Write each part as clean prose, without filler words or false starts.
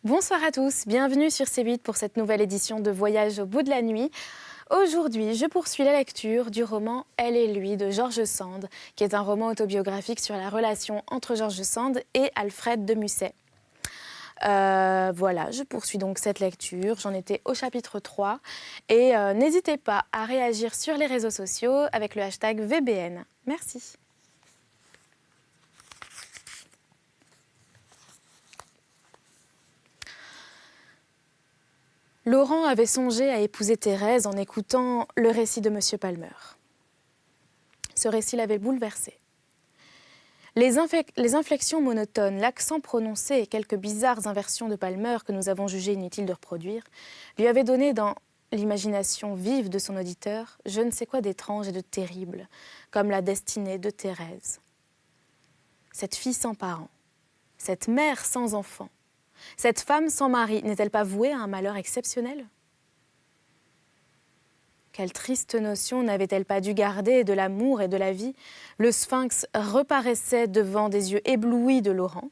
Bonsoir à tous, bienvenue sur C8 pour cette nouvelle édition de Voyage au bout de la nuit. Aujourd'hui, je poursuis la lecture du roman Elle et lui de George Sand, qui est un roman autobiographique sur la relation entre George Sand et Alfred de Musset. Voilà, je poursuis donc cette lecture, j'en étais au chapitre 3 et n'hésitez pas à réagir sur les réseaux sociaux avec le hashtag VBN. Merci. Laurent avait songé à épouser Thérèse en écoutant le récit de M. Palmer. Ce récit l'avait bouleversé. Les inflexions monotones, l'accent prononcé et quelques bizarres inversions de Palmer que nous avons jugé inutile de reproduire, lui avaient donné dans l'imagination vive de son auditeur je ne sais quoi d'étrange et de terrible, comme la destinée de Thérèse. Cette fille sans parents, cette mère sans enfants, cette femme sans mari, n'est-elle pas vouée à un malheur exceptionnel ? Quelle triste notion n'avait-elle pas dû garder de l'amour et de la vie ? Le sphinx reparaissait devant des yeux éblouis de Laurent.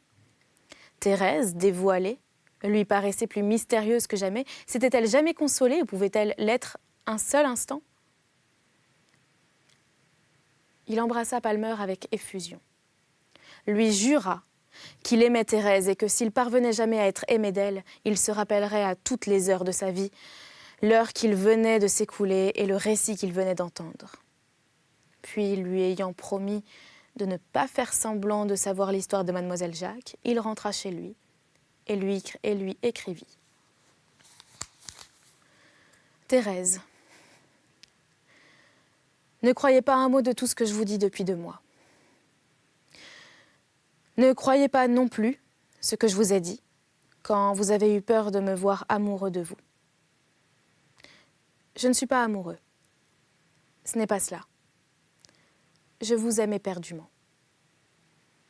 Thérèse, dévoilée, lui paraissait plus mystérieuse que jamais. S'était-elle jamais consolée ou pouvait-elle l'être un seul instant ? Il embrassa Palmer avec effusion. Lui jura qu'il aimait Thérèse et que s'il parvenait jamais à être aimé d'elle, il se rappellerait à toutes les heures de sa vie l'heure qu'il venait de s'écouler et le récit qu'il venait d'entendre. Puis, lui ayant promis de ne pas faire semblant de savoir l'histoire de Mademoiselle Jacques, il rentra chez lui et lui écrivit. Thérèse, ne croyez pas un mot de tout ce que je vous dis depuis 2 mois. Ne croyez pas non plus ce que je vous ai dit quand vous avez eu peur de me voir amoureux de vous. Je ne suis pas amoureux. Ce n'est pas cela. Je vous aime éperdument.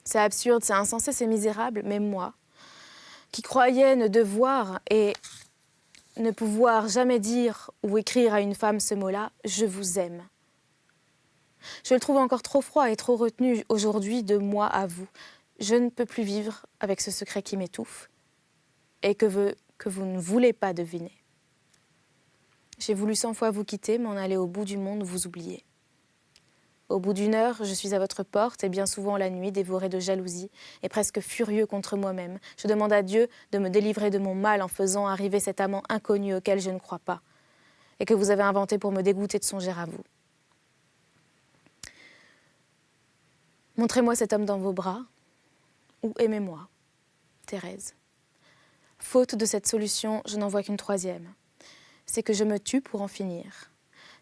C'est absurde, c'est insensé, c'est misérable, mais moi, qui croyais ne devoir et ne pouvoir jamais dire ou écrire à une femme ce mot-là, je vous aime. Je le trouve encore trop froid et trop retenu aujourd'hui de moi à vous. Je ne peux plus vivre avec ce secret qui m'étouffe et que vous ne voulez pas deviner. J'ai voulu 100 fois vous quitter, m'en aller au bout du monde, vous oublier. Au bout d'1 heure, je suis à votre porte et bien souvent la nuit, dévoré de jalousie et presque furieux contre moi-même. Je demande à Dieu de me délivrer de mon mal en faisant arriver cet amant inconnu auquel je ne crois pas et que vous avez inventé pour me dégoûter de songer à vous. Montrez-moi cet homme dans vos bras ou aimez-moi, Thérèse. Faute de cette solution, je n'en vois qu'une 3e. C'est que je me tue pour en finir.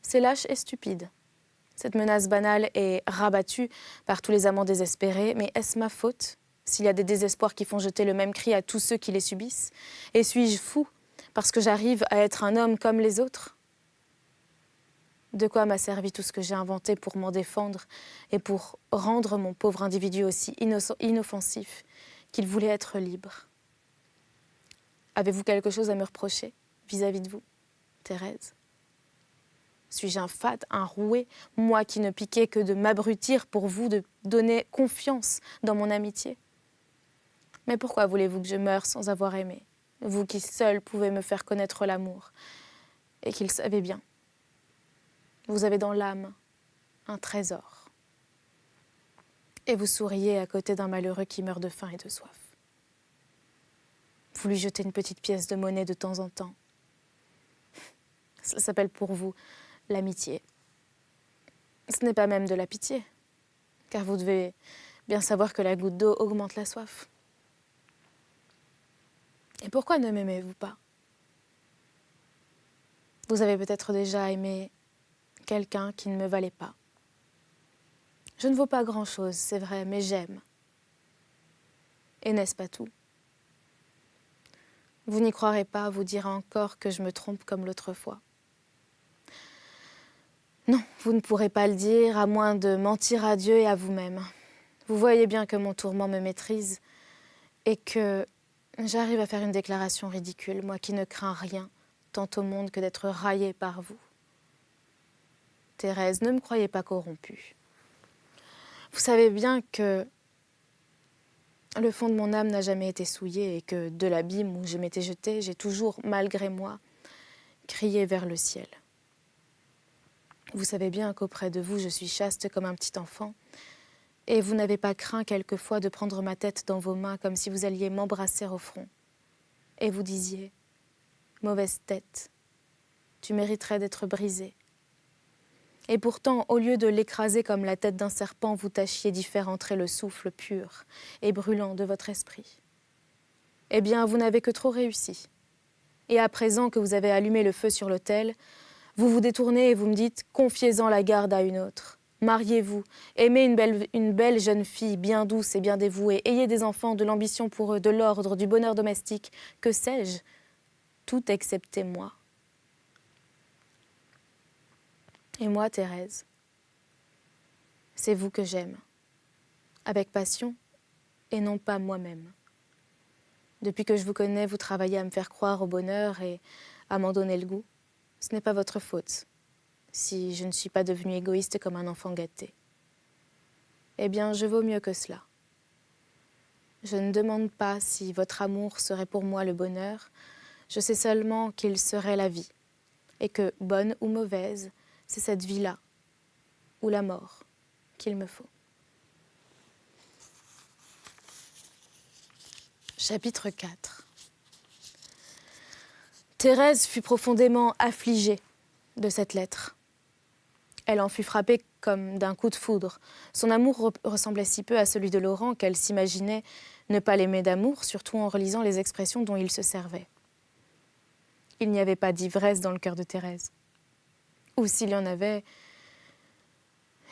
C'est lâche et stupide. Cette menace banale est rabattue par tous les amants désespérés, mais est-ce ma faute s'il y a des désespoirs qui font jeter le même cri à tous ceux qui les subissent ? Et suis-je fou parce que j'arrive à être un homme comme les autres ? De quoi m'a servi tout ce que j'ai inventé pour m'en défendre et pour rendre mon pauvre individu aussi inoffensif qu'il voulait être libre ? Avez-vous quelque chose à me reprocher vis-à-vis de vous, Thérèse ? Suis-je un fat, un roué, moi qui ne piquais que de m'abrutir pour vous, de donner confiance dans mon amitié ? Mais pourquoi voulez-vous que je meure sans avoir aimé, vous qui seul pouvez me faire connaître l'amour, et qui le savez bien ? Vous avez dans l'âme un trésor. Et vous souriez à côté d'un malheureux qui meurt de faim et de soif. Vous lui jetez une petite pièce de monnaie de temps en temps. Cela s'appelle pour vous l'amitié. Ce n'est pas même de la pitié, car vous devez bien savoir que la goutte d'eau augmente la soif. Et pourquoi ne m'aimez-vous pas ? Vous avez peut-être déjà aimé quelqu'un qui ne me valait pas. Je ne vaux pas grand-chose, c'est vrai, mais j'aime. Et n'est-ce pas tout ? Vous n'y croirez pas, vous direz encore que je me trompe comme l'autre fois. Non, vous ne pourrez pas le dire, à moins de mentir à Dieu et à vous-même. Vous voyez bien que mon tourment me maîtrise et que j'arrive à faire une déclaration ridicule, moi qui ne crains rien, tant au monde que d'être raillée par vous. Thérèse, ne me croyez pas corrompue. Vous savez bien que le fond de mon âme n'a jamais été souillé et que de l'abîme où je m'étais jetée, j'ai toujours, malgré moi, crié vers le ciel. Vous savez bien qu'auprès de vous, je suis chaste comme un petit enfant, et vous n'avez pas craint quelquefois de prendre ma tête dans vos mains comme si vous alliez m'embrasser au front. Et vous disiez, mauvaise tête, tu mériterais d'être brisée. Et pourtant, au lieu de l'écraser comme la tête d'un serpent, vous tâchiez d'y faire entrer le souffle pur et brûlant de votre esprit. Eh bien, vous n'avez que trop réussi. Et à présent que vous avez allumé le feu sur l'autel, vous vous détournez et vous me dites « confiez-en la garde à une autre ». Mariez-vous, aimez une belle jeune fille, bien douce et bien dévouée, ayez des enfants, de l'ambition pour eux, de l'ordre, du bonheur domestique, que sais-je, tout excepté moi. Et moi, Thérèse, c'est vous que j'aime, avec passion et non pas moi-même. Depuis que je vous connais, vous travaillez à me faire croire au bonheur et à m'en donner le goût. Ce n'est pas votre faute, si je ne suis pas devenue égoïste comme un enfant gâté. Eh bien, je vaux mieux que cela. Je ne demande pas si votre amour serait pour moi le bonheur, je sais seulement qu'il serait la vie, et que, bonne ou mauvaise, c'est cette vie-là, ou la mort, qu'il me faut. Chapitre 4. Thérèse fut profondément affligée de cette lettre. Elle en fut frappée comme d'un coup de foudre. Son amour ressemblait si peu à celui de Laurent qu'elle s'imaginait ne pas l'aimer d'amour, surtout en relisant les expressions dont il se servait. Il n'y avait pas d'ivresse dans le cœur de Thérèse. Ou s'il y en avait,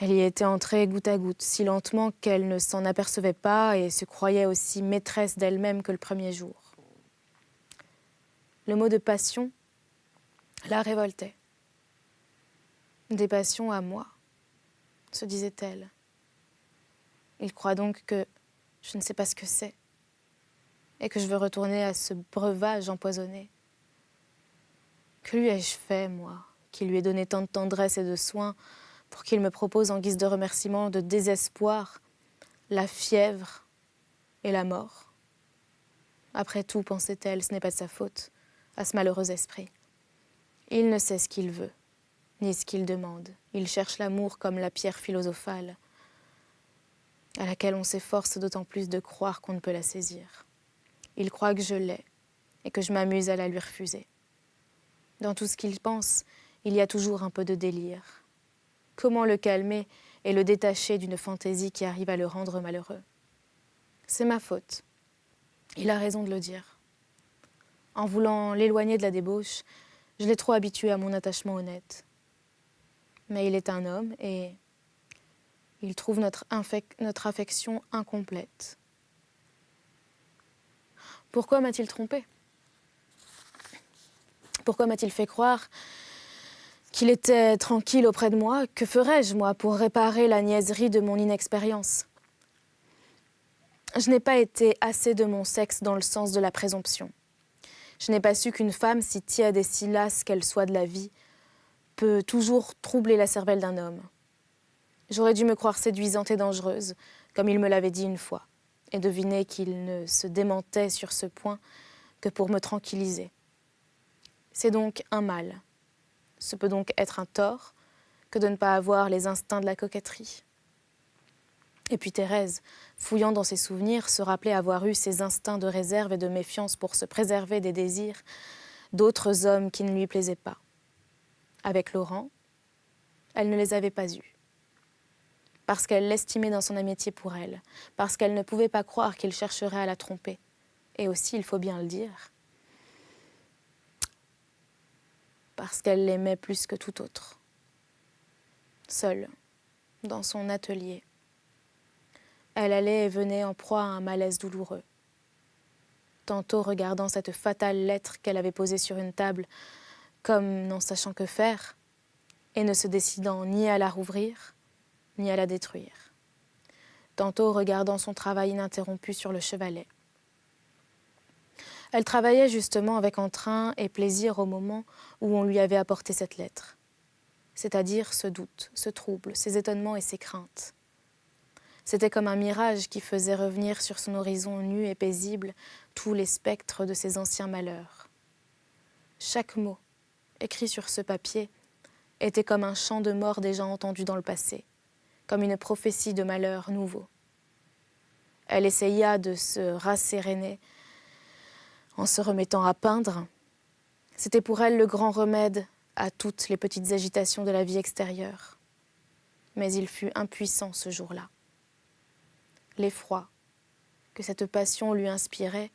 elle y était entrée goutte à goutte, si lentement qu'elle ne s'en apercevait pas et se croyait aussi maîtresse d'elle-même que le premier jour. Le mot de passion la révoltait. Des passions à moi, se disait-elle. Il croit donc que je ne sais pas ce que c'est et que je veux retourner à ce breuvage empoisonné. Que lui ai-je fait, moi, qui lui ai donné tant de tendresse et de soins pour qu'il me propose en guise de remerciement, de désespoir, la fièvre et la mort? Après tout, pensait-elle, ce n'est pas de sa faute, à ce malheureux esprit. Il ne sait ce qu'il veut, ni ce qu'il demande. Il cherche l'amour comme la pierre philosophale, à laquelle on s'efforce d'autant plus de croire qu'on ne peut la saisir. Il croit que je l'ai, et que je m'amuse à la lui refuser. Dans tout ce qu'il pense, il y a toujours un peu de délire. Comment le calmer et le détacher d'une fantaisie qui arrive à le rendre malheureux? C'est ma faute. Il a raison de le dire. En voulant l'éloigner de la débauche, je l'ai trop habitué à mon attachement honnête. Mais il est un homme et il trouve notre affection incomplète. Pourquoi m'a-t-il trompée? Pourquoi m'a-t-il fait croire qu'il était tranquille auprès de moi? Que ferais-je, moi, pour réparer la niaiserie de mon inexpérience? Je n'ai pas été assez de mon sexe dans le sens de la présomption. Je n'ai pas su qu'une femme, si tiède et si lasse qu'elle soit de la vie, peut toujours troubler la cervelle d'un homme. J'aurais dû me croire séduisante et dangereuse, comme il me l'avait dit une fois, et deviner qu'il ne se démentait sur ce point que pour me tranquilliser. C'est donc un mal. Ce peut donc être un tort que de ne pas avoir les instincts de la coquetterie. Et puis Thérèse, fouillant dans ses souvenirs, se rappelait avoir eu ses instincts de réserve et de méfiance pour se préserver des désirs d'autres hommes qui ne lui plaisaient pas. Avec Laurent, elle ne les avait pas eus. Parce qu'elle l'estimait dans son amitié pour elle, parce qu'elle ne pouvait pas croire qu'il chercherait à la tromper. Et aussi, il faut bien le dire, parce qu'elle l'aimait plus que tout autre. Seule, dans son atelier, elle allait et venait en proie à un malaise douloureux. Tantôt regardant cette fatale lettre qu'elle avait posée sur une table, comme n'en sachant que faire, et ne se décidant ni à la rouvrir, ni à la détruire. Tantôt regardant son travail ininterrompu sur le chevalet. Elle travaillait justement avec entrain et plaisir au moment où on lui avait apporté cette lettre, c'est-à-dire ce doute, ce trouble, ces étonnements et ces craintes. C'était comme un mirage qui faisait revenir sur son horizon nu et paisible tous les spectres de ses anciens malheurs. Chaque mot, écrit sur ce papier, était comme un chant de mort déjà entendu dans le passé, comme une prophétie de malheur nouveau. Elle essaya de se rasséréner en se remettant à peindre. C'était pour elle le grand remède à toutes les petites agitations de la vie extérieure. Mais il fut impuissant ce jour-là. L'effroi que cette passion lui inspirait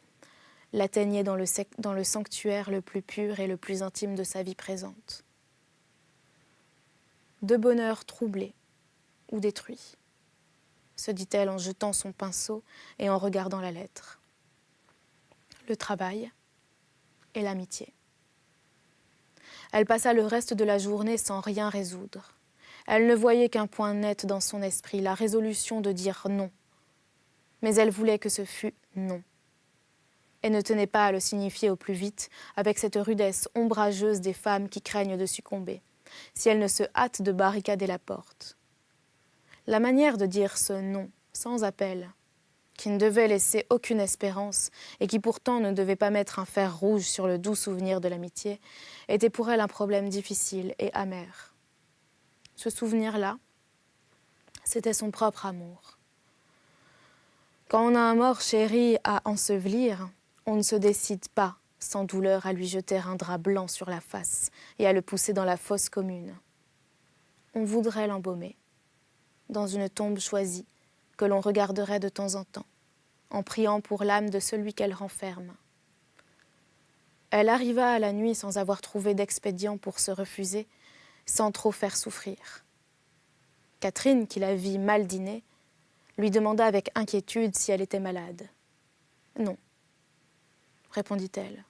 l'atteignait dans le sanctuaire le plus pur et le plus intime de sa vie présente. De bonheur troublé ou détruit, se dit-elle en jetant son pinceau et en regardant la lettre. Le travail et l'amitié. Elle passa le reste de la journée sans rien résoudre. Elle ne voyait qu'un point net dans son esprit, la résolution de dire non. Mais elle voulait que ce fût non. Et ne tenait pas à le signifier au plus vite avec cette rudesse ombrageuse des femmes qui craignent de succomber, si elles ne se hâtent de barricader la porte. La manière de dire ce non, sans appel, qui ne devait laisser aucune espérance et qui pourtant ne devait pas mettre un fer rouge sur le doux souvenir de l'amitié, était pour elle un problème difficile et amer. Ce souvenir-là, c'était son propre amour. Quand on a un mort chéri à ensevelir, on ne se décide pas, sans douleur, à lui jeter un drap blanc sur la face et à le pousser dans la fosse commune. On voudrait l'embaumer, dans une tombe choisie, que l'on regarderait de temps en temps, en priant pour l'âme de celui qu'elle renferme. Elle arriva à la nuit sans avoir trouvé d'expédient pour se refuser, sans trop faire souffrir. Catherine, qui la vit mal dîner, lui demanda avec inquiétude si elle était malade. « Non », répondit-elle.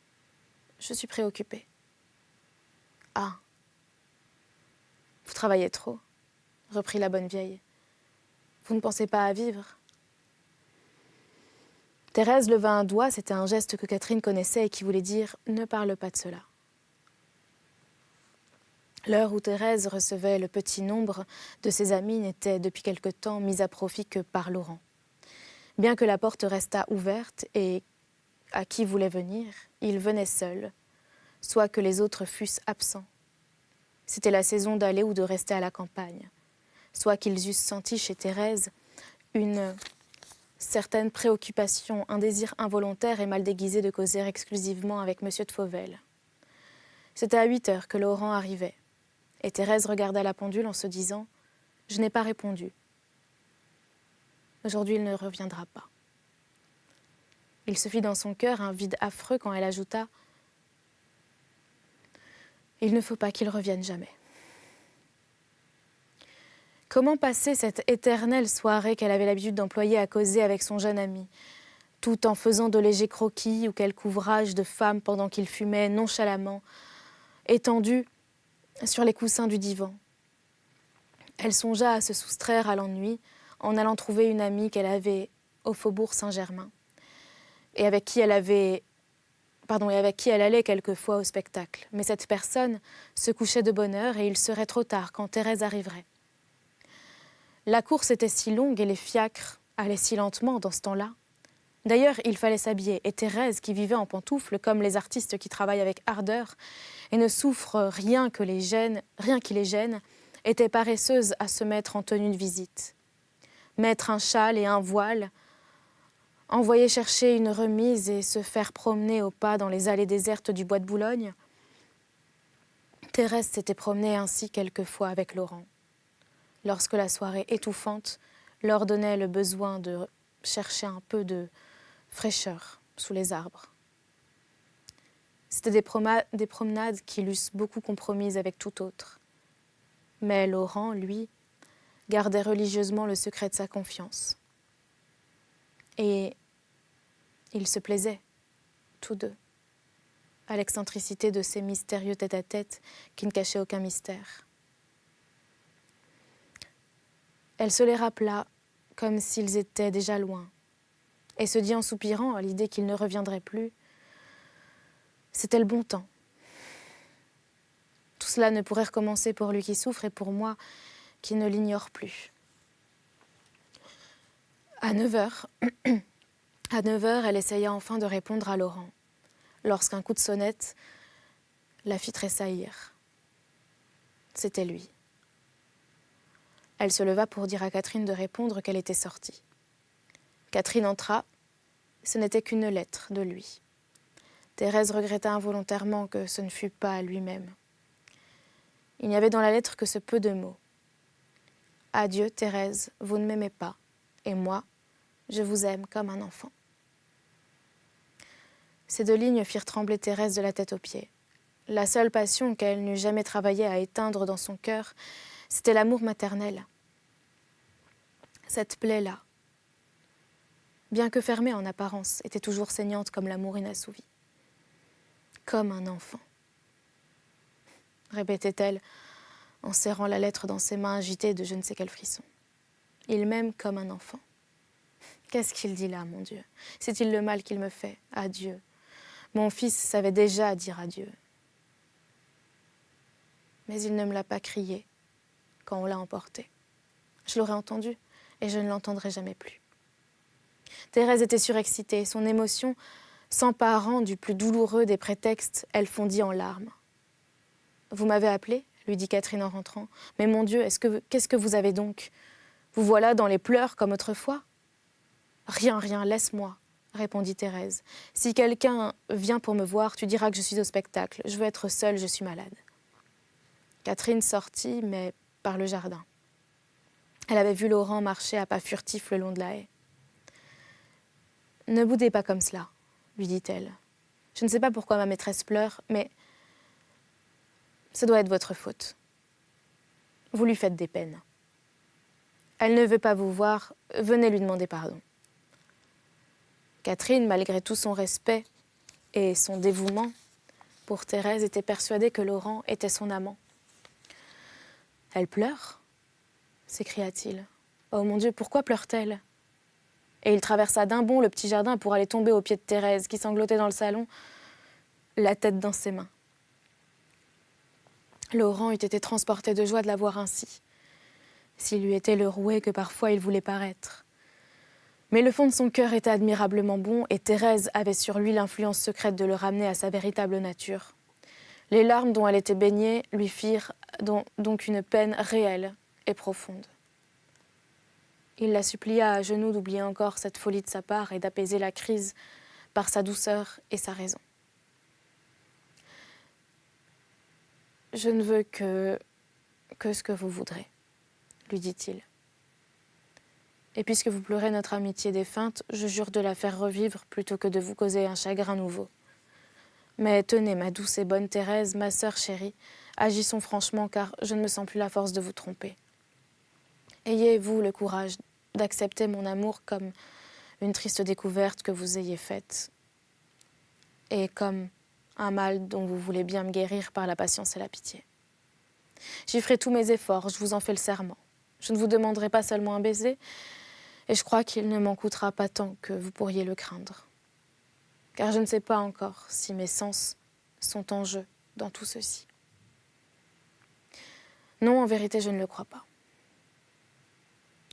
« Je suis préoccupée. »« Ah, vous travaillez trop, » reprit la bonne vieille. « Vous ne pensez pas à vivre ?» Thérèse leva un doigt, c'était un geste que Catherine connaissait et qui voulait dire « Ne parle pas de cela ». L'heure où Thérèse recevait le petit nombre de ses amis n'était depuis quelque temps mise à profit que par Laurent. Bien que la porte restât ouverte et à qui voulait venir, il venait seul, soit que les autres fussent absents. C'était la saison d'aller ou de rester à la campagne, soit qu'ils eussent senti chez Thérèse une certaine préoccupation, un désir involontaire et mal déguisé de causer exclusivement avec M. de Fauvel. C'était à 8 heures que Laurent arrivait. Et Thérèse regarda la pendule en se disant « Je n'ai pas répondu. Aujourd'hui, il ne reviendra pas. » Il se fit dans son cœur un vide affreux quand elle ajouta « Il ne faut pas qu'il revienne jamais. » Comment passer cette éternelle soirée qu'elle avait l'habitude d'employer à causer avec son jeune ami, tout en faisant de légers croquis ou quelque ouvrage de femme pendant qu'il fumait nonchalamment, étendu sur les coussins du divan. Elle songea à se soustraire à l'ennui en allant trouver une amie qu'elle avait au faubourg Saint-Germain et avec qui elle allait quelquefois au spectacle. Mais cette personne se couchait de bonne heure et il serait trop tard quand Thérèse arriverait. La course était si longue et les fiacres allaient si lentement dans ce temps-là. D'ailleurs, il fallait s'habiller et Thérèse, qui vivait en pantoufles comme les artistes qui travaillent avec ardeur et ne souffre rien qui les gêne, était paresseuse à se mettre en tenue de visite. Mettre un châle et un voile, envoyer chercher une remise et se faire promener au pas dans les allées désertes du bois de Boulogne. Thérèse s'était promenée ainsi quelquefois avec Laurent, lorsque la soirée étouffante leur donnait le besoin de chercher un peu de fraîcheur sous les arbres. C'était des promenades qui l'eussent beaucoup compromise avec tout autre. Mais Laurent, lui, gardait religieusement le secret de sa confiance. Et ils se plaisaient, tous deux, à l'excentricité de ces mystérieux tête-à-tête qui ne cachaient aucun mystère. Elle se les rappela comme s'ils étaient déjà loin, et se dit en soupirant à l'idée qu'il ne reviendrait plus, c'était le bon temps. Tout cela ne pourrait recommencer pour lui qui souffre et pour moi qui ne l'ignore plus. À 9 heures, à 9 heures, elle essaya enfin de répondre à Laurent, lorsqu'un coup de sonnette la fit tressaillir. C'était lui. Elle se leva pour dire à Catherine de répondre qu'elle était sortie. Catherine entra. Ce n'était qu'une lettre de lui. Thérèse regretta involontairement que ce ne fût pas lui-même. Il n'y avait dans la lettre que ce peu de mots. « Adieu, Thérèse, vous ne m'aimez pas, et moi, je vous aime comme un enfant. » Ces 2 lignes firent trembler Thérèse de la tête aux pieds. La seule passion qu'elle n'eût jamais travaillé à éteindre dans son cœur, c'était l'amour maternel. Cette plaie-là, bien que fermée en apparence, était toujours saignante comme l'amour inassouvi. Comme un enfant, répétait-elle en serrant la lettre dans ses mains agitées de je ne sais quel frisson. Il m'aime comme un enfant. Qu'est-ce qu'il dit là, mon Dieu? C'est-il le mal qu'il me fait? Adieu. Mon fils savait déjà dire adieu. Mais il ne me l'a pas crié quand on l'a emporté. Je l'aurais entendu et je ne l'entendrai jamais plus. Thérèse était surexcitée. Son émotion, s'emparant du plus douloureux des prétextes, elle fondit en larmes. « Vous m'avez appelé ?» lui dit Catherine en rentrant. « Mais mon Dieu, qu'est-ce que vous avez donc? Vous voilà dans les pleurs comme autrefois ?»« Rien, rien, laisse-moi, » répondit Thérèse. « Si quelqu'un vient pour me voir, tu diras que je suis au spectacle. Je veux être seule, je suis malade. » Catherine sortit, mais par le jardin. Elle avait vu Laurent marcher à pas furtifs le long de la haie. « Ne boudez pas comme cela, » lui dit-elle. « Je ne sais pas pourquoi ma maîtresse pleure, mais ça doit être votre faute. Vous lui faites des peines. Elle ne veut pas vous voir, venez lui demander pardon. » Catherine, malgré tout son respect et son dévouement pour Thérèse, était persuadée que Laurent était son amant. « Elle pleure ?» s'écria-t-il. « Oh mon Dieu, pourquoi pleure-t-elle » Et il traversa d'un bond le petit jardin pour aller tomber aux pieds de Thérèse, qui sanglotait dans le salon, la tête dans ses mains. Laurent eût été transporté de joie de la voir ainsi, s'il eût été le roué que parfois il voulait paraître. Mais le fond de son cœur était admirablement bon, et Thérèse avait sur lui l'influence secrète de le ramener à sa véritable nature. Les larmes dont elle était baignée lui firent donc une peine réelle et profonde. Il la supplia à genoux d'oublier encore cette folie de sa part et d'apaiser la crise par sa douceur et sa raison. « Je ne veux que ce que vous voudrez, » lui dit-il. « Et puisque vous pleurez notre amitié défunte, je jure de la faire revivre plutôt que de vous causer un chagrin nouveau. Mais tenez, ma douce et bonne Thérèse, ma sœur chérie, agissons franchement car je ne me sens plus la force de vous tromper. Ayez, vous, le courage d'accepter mon amour comme une triste découverte que vous ayez faite et comme un mal dont vous voulez bien me guérir par la patience et la pitié. J'y ferai tous mes efforts, je vous en fais le serment. Je ne vous demanderai pas seulement un baiser, et je crois qu'il ne m'en coûtera pas tant que vous pourriez le craindre. Car je ne sais pas encore si mes sens sont en jeu dans tout ceci. Non, en vérité, je ne le crois pas.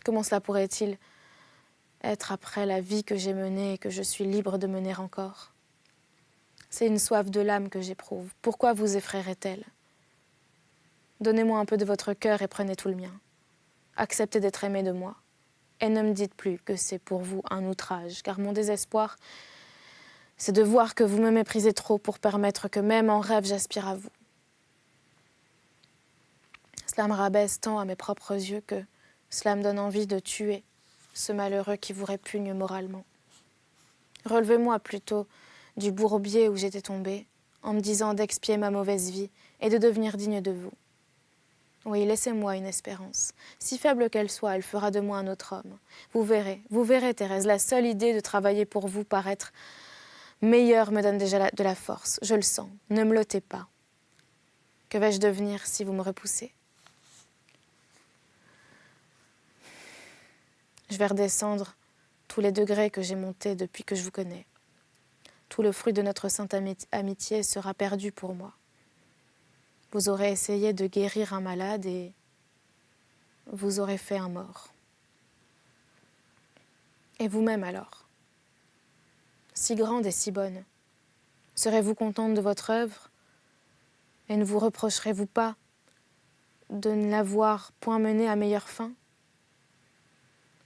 Comment cela pourrait-il être après la vie que j'ai menée et que je suis libre de mener encore? C'est une soif de l'âme que j'éprouve. Pourquoi vous effraierait-elle? Donnez-moi un peu de votre cœur et prenez tout le mien. Acceptez d'être aimé de moi. Et ne me dites plus que c'est pour vous un outrage, car mon désespoir, c'est de voir que vous me méprisez trop pour permettre que même en rêve j'aspire à vous. Cela me rabaisse tant à mes propres yeux que cela me donne envie de tuer ce malheureux qui vous répugne moralement. Relevez-moi plutôt du bourbier où j'étais tombée, en me disant d'expier ma mauvaise vie et de devenir digne de vous. Oui, laissez-moi une espérance. Si faible qu'elle soit, elle fera de moi un autre homme. Vous verrez, Thérèse, la seule idée de travailler pour vous paraître meilleure me donne déjà de la force. Je le sens, ne me l'ôtez pas. Que vais-je devenir si vous me repoussez? Je vais redescendre tous les degrés que j'ai montés depuis que je vous connais. Tout le fruit de notre sainte amitié sera perdu pour moi. Vous aurez essayé de guérir un malade et vous aurez fait un mort. Et vous-même alors, si grande et si bonne, serez-vous contente de votre œuvre et ne vous reprocherez-vous pas de ne l'avoir point menée à meilleure fin?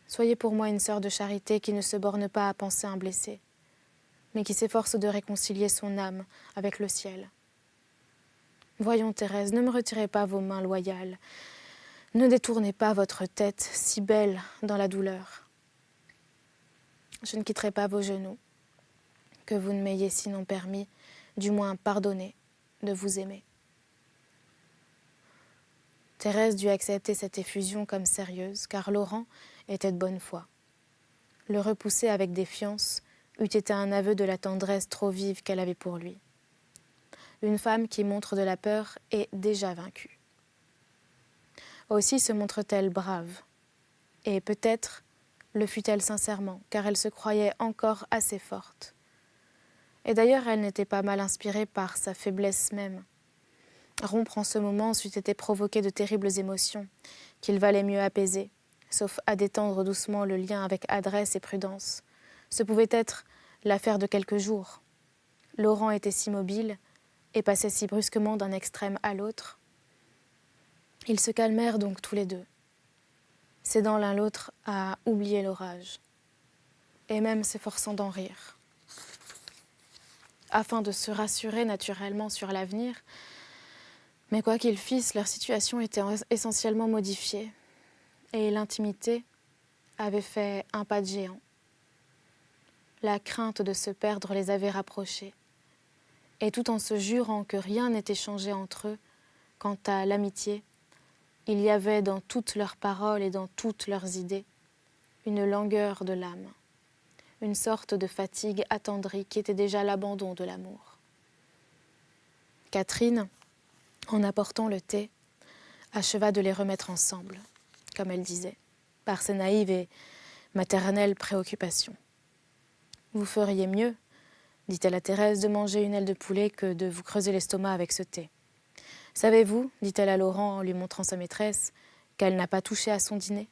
Soyez pour moi une sœur de charité qui ne se borne pas à panser un blessé, mais qui s'efforce de réconcilier son âme avec le ciel. Voyons Thérèse, ne me retirez pas vos mains loyales, ne détournez pas votre tête si belle dans la douleur. Je ne quitterai pas vos genoux, que vous ne m'ayez sinon permis, du moins pardonné, de vous aimer. Thérèse dut accepter cette effusion comme sérieuse, car Laurent était de bonne foi. Le repousser avec défiance eût été un aveu de la tendresse trop vive qu'elle avait pour lui. Une femme qui montre de la peur est déjà vaincue. Aussi se montre-t-elle brave, et peut-être le fut-elle sincèrement, car elle se croyait encore assez forte. Et d'ailleurs, elle n'était pas mal inspirée par sa faiblesse même. Rompre en ce moment c'eût été provoquer de terribles émotions, qu'il valait mieux apaiser, sauf à détendre doucement le lien avec adresse et prudence. Ce pouvait être l'affaire de quelques jours. Laurent était si mobile et passait si brusquement d'un extrême à l'autre. Ils se calmèrent donc tous les deux, cédant l'un l'autre à oublier l'orage, et même s'efforçant d'en rire. Afin de se rassurer naturellement sur l'avenir, mais quoi qu'ils fissent, leur situation était essentiellement modifiée, et l'intimité avait fait un pas de géant. La crainte de se perdre les avait rapprochés, et tout en se jurant que rien n'était changé entre eux, quant à l'amitié, il y avait dans toutes leurs paroles et dans toutes leurs idées une langueur de l'âme, une sorte de fatigue attendrie qui était déjà l'abandon de l'amour. Catherine, en apportant le thé, acheva de les remettre ensemble, comme elle disait, par ses naïves et maternelles préoccupations. « Vous feriez mieux, dit-elle à Thérèse, de manger une aile de poulet que de vous creuser l'estomac avec ce thé. Savez-vous, dit-elle à Laurent en lui montrant sa maîtresse, qu'elle n'a pas touché à son dîner ?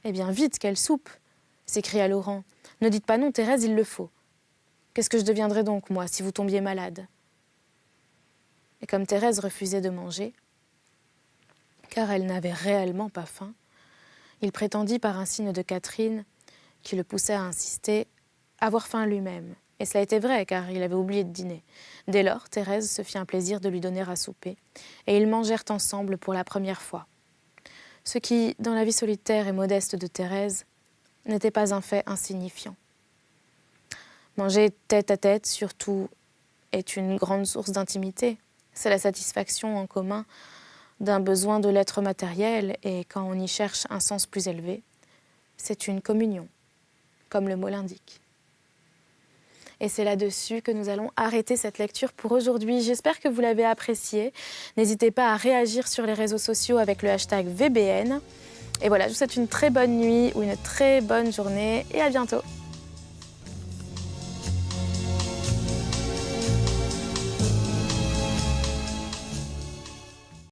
Eh bien, vite, qu'elle soupe, s'écria Laurent. Ne dites pas non, Thérèse, il le faut. Qu'est-ce que je deviendrais donc, moi, si vous tombiez malade ? Et comme Thérèse refusait de manger, car elle n'avait réellement pas faim, il prétendit par un signe de Catherine, qui le poussait à insister, avoir faim lui-même. Et cela était vrai, car il avait oublié de dîner. Dès lors, Thérèse se fit un plaisir de lui donner à souper, et ils mangèrent ensemble pour la première fois. Ce qui, dans la vie solitaire et modeste de Thérèse, n'était pas un fait insignifiant. Manger tête à tête, surtout, est une grande source d'intimité. C'est la satisfaction en commun d'un besoin de l'être matériel, et quand on y cherche un sens plus élevé, c'est une communion, comme le mot l'indique. Et c'est là-dessus que nous allons arrêter cette lecture pour aujourd'hui. J'espère que vous l'avez appréciée. N'hésitez pas à réagir sur les réseaux sociaux avec le hashtag VBN. Et voilà, je vous souhaite une très bonne nuit ou une très bonne journée et à bientôt.